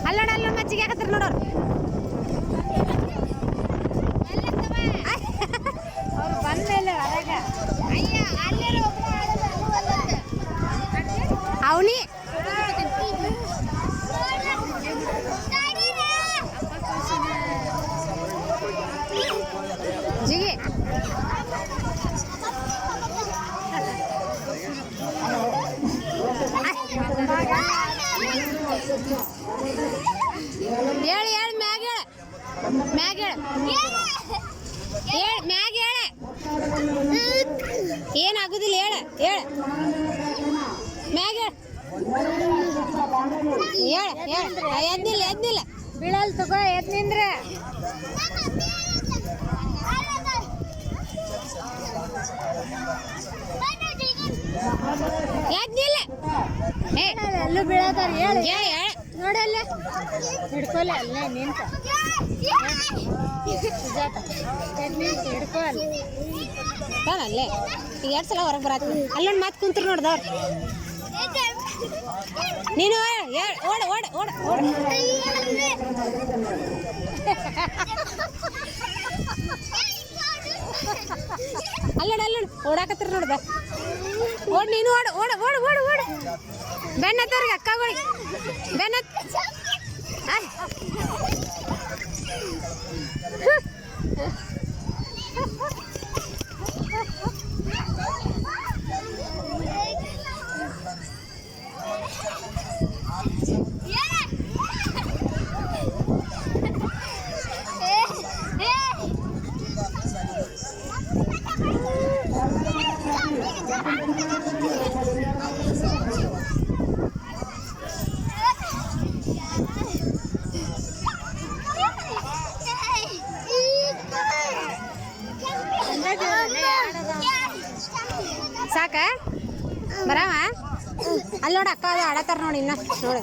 ಅಲ್ಲೋಡ ಅಲ್ಲೊಂದು ಮಚ್ಚಿಗೆ ಹಾಕತ್ತರ ನೋಡೋರು ಅವ್ರು ಬಂದ್ಮೇಲೆ ಹೊರಗ ಅವನಿ ಜಿಗಿ ಹೇಳಿ ಹೇಳಿ ಮ್ಯಾಗ ಹೇಳ ಮ್ಯಾಗ ಹೇಳ ಮ್ಯಾಗ ಹೇಳ ಏನಾಗುದಿಲ್ಲ ಹೇಳ ಹೇಳ ಮ್ಯಾಗ ಹೇಳ ಹೇಳ ಎದ್ನಿಲ್ಲ ಎದ್ನಿಲ್ಲ ಬೀಳಲ್ ತಗೋ ಎದ್ ನಿಂದ್ರೆ ಎದ್ನಿಲ್ಲ ಎಲ್ಲೂ ಬೀಳತಾರ ಹೇಳಿ ನೋಡಲ್ಲ ಹಿಡ್ಕೊಲ್ಲ ಅಲ್ಲೇ ನಿಂತ ಸುಜಾತ ನಿಂತು ಹಿಡ್ಕೊಲ್ಲ ಅಲ್ಲೇ ಈಗ 2 ಸಲ ಹೊರಗೆ ಬರತ್ತಿ ಅಲ್ಲೊಂದು ಮಾತು ಕುಂತ್ರು ನೋಡ್ದವ್ರು ನೀನು ಓಡ ಓಡ ಓಡ ಓಡ ಅಲ್ಲೋಡ ಅಲ್ಲೋಡ ಓಡಾಕತ್ರ ನೋಡ್ದ ಓಡ್ ನೀನು ಓಡ ಓಡ ಓಡ ಓಡ ಓಡ ಬೆನ್ನತ್ತವ್ರಿಗೆ ಅಕ್ಕಗಳಿಗೆ ಬೆನ್ನತ್ ಸಾಕ ಬರಾವ ಅಲ್ಲಿ ನೋಡ ಅಕ್ಕ ಆಡತ್ತಾರ ನೋಡಿ ಇನ್ನ ನೋಡಿ